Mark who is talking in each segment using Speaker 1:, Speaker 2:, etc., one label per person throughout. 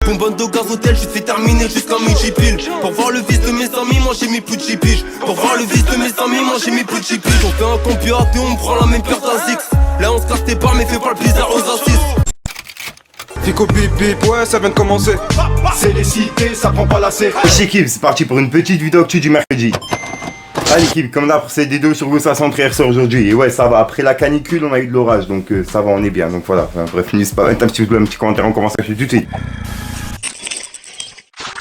Speaker 1: Bonbonne de gaz hôtel, je fais terminer jusqu'à midi pile. Pour voir le vice de mes amis, moi j'ai mis plus de chipiches. Pour voir le vice de mes amis, moi j'ai mis plus de chipiches. On fait un compiat et on prend la même paire d'Azix. Là on se casse tes barres mais fais pas le bizarre aux assises.
Speaker 2: Fico bip bip, ouais ça vient de commencer.
Speaker 3: C'est les cités, ça prend pas la C.
Speaker 4: Wesh l'équipe, c'est parti pour une petite vidéo actu du mercredi. Ah l'équipe, comme d'hab pour cette vidéo sur Go 500 RC aujourd'hui. Et ouais ça va, après la canicule on a eu de l'orage, donc ça va, on est bien. Donc voilà, enfin, bref, n'hésitez pas à mettre un petit commentaire, on commence tout de suite.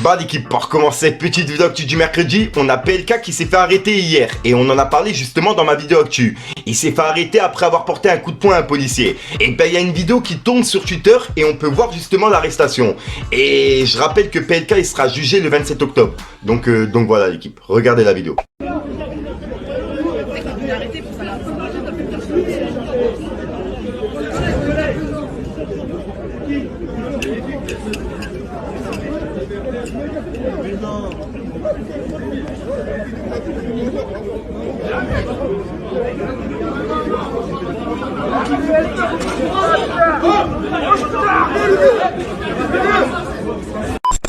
Speaker 4: Bah l'équipe, pour commencer cette petite vidéo actu du mercredi, on a PLK qui s'est fait arrêter hier. Et on en a parlé justement dans ma vidéo actu. Il s'est fait arrêter après avoir porté un coup de poing à un policier. Et ben il y a une vidéo qui tourne sur Twitter et on peut voir justement l'arrestation. Et je rappelle que PLK il sera jugé le 27 octobre. Donc voilà l'équipe, regardez la vidéo.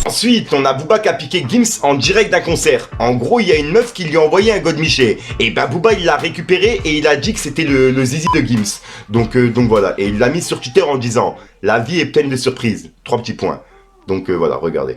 Speaker 4: Ensuite, on a Booba qui a piqué Gims en direct d'un concert. En gros, il y a une meuf qui lui a envoyé un godemiché. Et bah Booba il l'a récupéré et il a dit que c'était le zizi de Gims. Donc voilà. Et il l'a mis sur Twitter en disant « La vie est pleine de surprises ». 3 petits points. Donc voilà, regardez.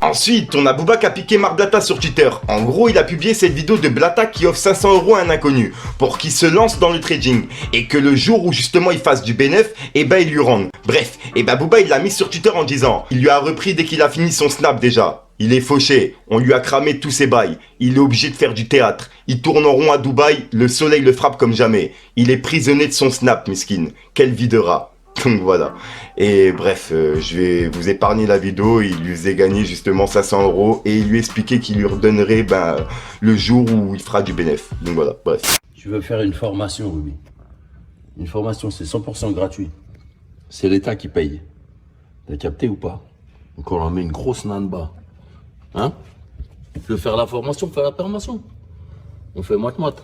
Speaker 4: Ensuite, on a Booba qui a piqué Marc Blatta sur Twitter. En gros, il a publié cette vidéo de Blatta qui offre 500 € à un inconnu pour qu'il se lance dans le trading et que le jour où justement il fasse du bénéf, et ben il lui rende. Bref, et ben Booba il l'a mis sur Twitter en disant, il lui a repris dès qu'il a fini son snap déjà. Il est fauché, on lui a cramé tous ses bails, il est obligé de faire du théâtre, il tourne en rond à Dubaï, le soleil le frappe comme jamais. Il est prisonnier de son snap, miskin. Quelle vie de rat. Donc voilà. Et bref, je vais vous épargner la vidéo. Il lui faisait gagner justement 500 € et il lui expliquait qu'il lui redonnerait le jour où il fera du bénéf. Donc voilà, bref.
Speaker 5: Tu veux faire une formation, Ruby. Une formation, c'est 100% gratuit. C'est l'État qui paye. T'as capté ou pas? Donc on leur met une grosse nane-bas. Hein? Tu veux faire la formation, fais la formation. On fait moite-moite.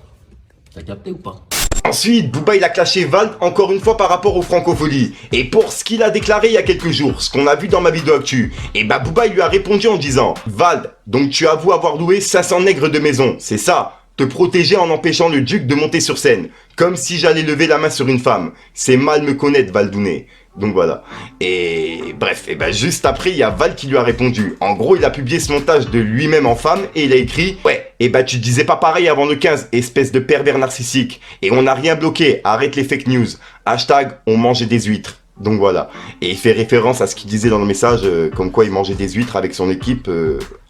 Speaker 5: T'as capté ou pas?
Speaker 4: Ensuite, Booba il a clashé Vald encore une fois par rapport aux francopholies. Et pour ce qu'il a déclaré il y a quelques jours, ce qu'on a vu dans ma vidéo actu, et bah Booba il lui a répondu en disant « Vald, donc tu avoues avoir loué 500 nègres de maison, c'est ça? Te protéger en empêchant le duc de monter sur scène, comme si j'allais lever la main sur une femme. C'est mal me connaître, Valdounet. » Donc voilà. Et bref, et ben juste après, il y a Val qui lui a répondu. En gros, il a publié ce montage de lui-même en femme et il a écrit « Ouais, et ben tu disais pas pareil avant le 15, espèce de pervers narcissique. Et on n'a rien bloqué, arrête les fake news. Hashtag on mangeait des huîtres. » Donc voilà. Et il fait référence à ce qu'il disait dans le message, comme quoi il mangeait des huîtres avec son équipe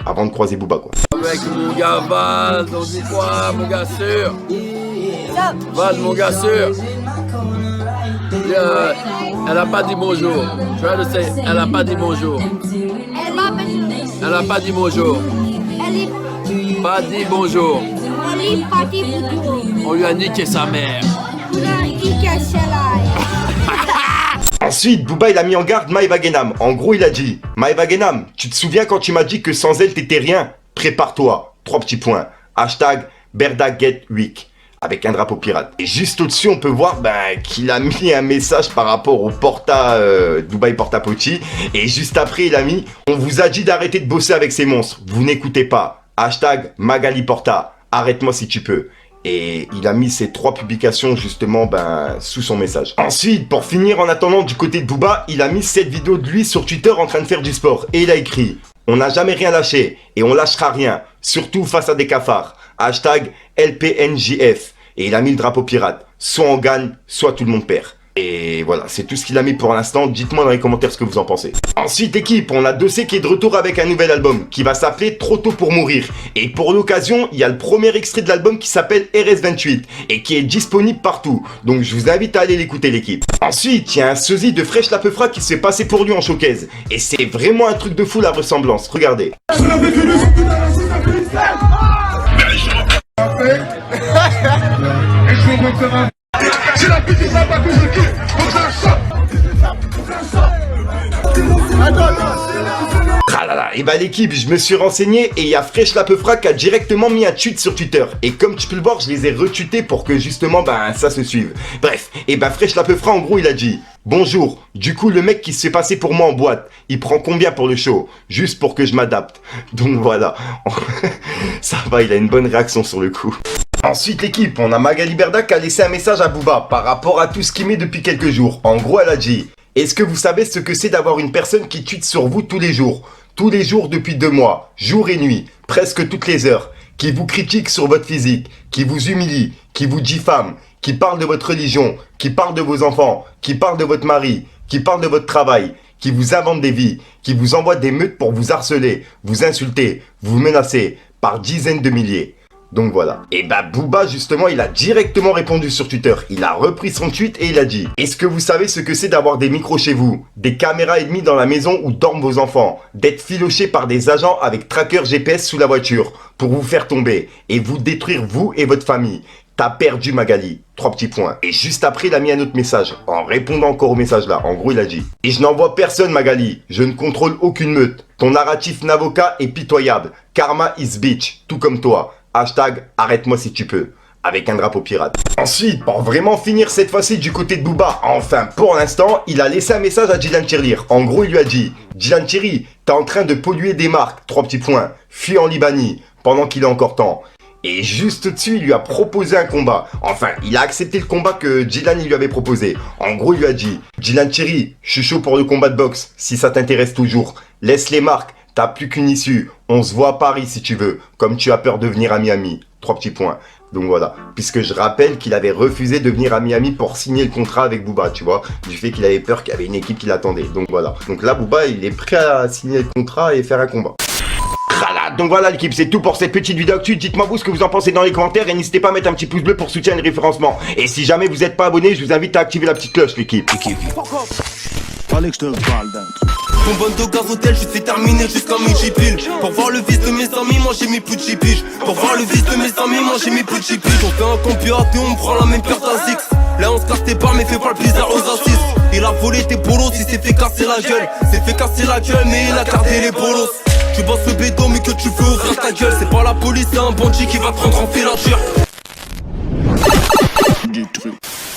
Speaker 4: avant de croiser Booba, quoi.
Speaker 6: Avec mon gars Val, on dit quoi, mon gars sûr? Val, mon gars sûr. Elle a pas dit bonjour. Try to say, elle a pas dit bonjour. Elle a pas dit bonjour. Pas dit bonjour. On lui a niqué sa mère.
Speaker 4: Ensuite, Booba il a mis en garde Maïva Genam. En gros, il a dit « Maïva Genam, tu te souviens quand tu m'as dit que sans elle t'étais rien? Prépare-toi. » 3 petits points. Hashtag Berda Get Week. Avec un drapeau pirate. Et juste au-dessus, on peut voir qu'il a mis un message par rapport au Porta, Dubaï Porta Pochi. Et juste après, il a mis « On vous a dit d'arrêter de bosser avec ces monstres. Vous n'écoutez pas. Hashtag Magali Porta. Arrête-moi si tu peux. » Et il a mis ces 3 publications justement sous son message. Ensuite, pour finir, en attendant du côté de Booba, il a mis cette vidéo de lui sur Twitter en train de faire du sport. Et il a écrit « On n'a jamais rien lâché et on lâchera rien, surtout face à des cafards. Hashtag LPNJF. » Et il a mis le drapeau pirate. Soit on gagne, soit tout le monde perd. Et voilà, c'est tout ce qu'il a mis pour l'instant. Dites-moi dans les commentaires ce que vous en pensez. Ensuite, équipe, on a Dossé qui est de retour avec un nouvel album qui va s'appeler Trop tôt pour mourir. Et pour l'occasion, il y a le premier extrait de l'album qui s'appelle RS28 et qui est disponible partout. Donc je vous invite à aller l'écouter, l'équipe. Ensuite, il y a un sosie de Fresh la Peufra qui se fait passer pour lui en showcase. Et c'est vraiment un truc de fou la ressemblance. Regardez.
Speaker 3: J'ai la petite là-bas que je kiffe, donc je la chope.
Speaker 4: Ah là là, et bah l'équipe, je me suis renseigné et il y a Fresh la Peufra qui a directement mis un tweet sur Twitter. Et comme tu peux le voir, je les ai retweetés pour que justement, ça se suive. Bref, et Fresh la Peufra, en gros, il a dit: bonjour, du coup le mec qui se fait passer pour moi en boîte, il prend combien pour le show? Juste pour que je m'adapte. Donc voilà, ça va, il a une bonne réaction sur le coup. Ensuite l'équipe, on a Magali Berda qui a laissé un message à Booba par rapport à tout ce qu'il met depuis quelques jours. En gros elle a dit: est-ce que vous savez ce que c'est d'avoir une personne qui tweete sur vous tous les jours depuis 2 mois, jour et nuit, presque toutes les heures, qui vous critique sur votre physique, qui vous humilie, qui vous diffame, qui parle de votre religion, qui parle de vos enfants, qui parle de votre mari, qui parle de votre travail, qui vous invente des vies, qui vous envoie des meutes pour vous harceler, vous insulter, vous menacer par dizaines de milliers. Donc voilà. Et Booba justement, il a directement répondu sur Twitter. Il a repris son tweet et il a dit: est-ce que vous savez ce que c'est d'avoir des micros chez vous, des caméras ennemies dans la maison où dorment vos enfants, d'être filoché par des agents avec tracker GPS sous la voiture pour vous faire tomber et vous détruire vous et votre famille? T'as perdu Magali. 3 petits points. Et juste après, il a mis un autre message. En répondant encore au message là. En gros, il a dit: et je n'envoie personne Magali. Je ne contrôle aucune meute. Ton narratif n'avocat est pitoyable. Karma is bitch. Tout comme toi. Hashtag arrête-moi si tu peux. Avec un drapeau pirate. Ensuite, pour vraiment finir cette fois-ci du côté de Booba, enfin pour l'instant, il a laissé un message à Dylan Tirlir. En gros, il lui a dit: Dylan Thierry, t'es en train de polluer des marques. 3 petits points. Fuis en Libanie. Pendant qu'il est encore temps. Et juste au-dessus, il lui a proposé un combat. Enfin, il a accepté le combat que Dylan lui avait proposé. En gros, il lui a dit: Dylan Thierry, je suis chaud pour le combat de boxe, si ça t'intéresse toujours. Laisse les marques, t'as plus qu'une issue. On se voit à Paris si tu veux, comme tu as peur de venir à Miami. 3 petits points. Donc voilà, puisque je rappelle qu'il avait refusé de venir à Miami pour signer le contrat avec Booba, tu vois, du fait qu'il avait peur qu'il y avait une équipe qui l'attendait. Donc voilà. Donc là, Booba, il est prêt à signer le contrat et faire un combat. Donc voilà l'équipe, c'est tout pour cette petite vidéo actu. Dites-moi vous ce que vous en pensez dans les commentaires et n'hésitez pas à mettre un petit pouce bleu pour soutenir le référencement. Et si jamais vous n'êtes pas abonné, je vous invite à activer la petite cloche l'équipe.
Speaker 3: Fallait que je te parle d'un truc.
Speaker 1: Mon bonne de gaz hôtel, je fais terminer jusqu'à midi pile. Pour voir le vice de mes amis, moi j'ai mis plus de chipiches. Pour voir le vice de mes amis, moi j'ai mis plus de chipiches. On fait un compiat et on prend la même paire d'Azix. Là on se casse tes pas mais fais pas le plaisir aux assises. Il a volé tes polos, il s'est fait casser la gueule. S'est fait casser la gueule mais il a gardé les polos. Tu bosses le béton mais que tu veux ouvrir ta gueule. C'est pas la police, c'est un bandit qui va te rendre en filature.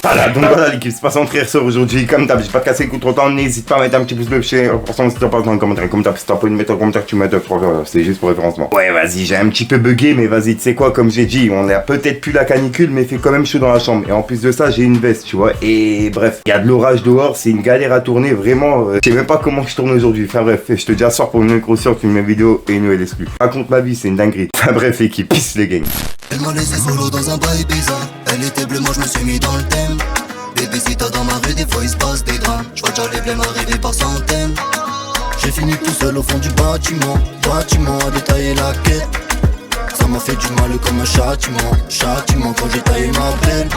Speaker 4: Voilà, donc voilà l'équipe, c'est pas sans frère sur aujourd'hui. Comme d'hab, j'ai pas cassé le coup trop temps. N'hésite pas à mettre un petit pouce bleu chez si t'en parles dans les commentaires. Comme d'hab, si t'as pas envie de mettre un commentaire, tu mets deux, c'est juste pour référencement. Ouais, vas-y, j'ai un petit peu bugué, mais vas-y, tu sais quoi, comme j'ai dit, on a peut-être plus la canicule, mais il fait quand même chaud dans la chambre. Et en plus de ça, j'ai une veste, tu vois. Et bref, il y a de l'orage dehors, c'est une galère à tourner, vraiment. Je sais même pas comment je tourne aujourd'hui. Enfin bref, je te dis à soir pour une grosseur, tu mets une vidéo et une nouvelle exclue. Raconte ma vie, c'est une dinguerie. Enfin bref, équipe, peace les gangs.
Speaker 7: Elle m'a laissé solo dans un bail bizarre. Elle était bleue, moi je me suis mis dans le thème. Bébé si t'as dans ma rue, des fois il se passe des drames. J'vois déjà les blèmes arriver par centaines. J'ai fini tout seul au fond du bâtiment à détailler la quête. Ça m'a fait du mal comme un châtiment quand j'ai taillé ma belle.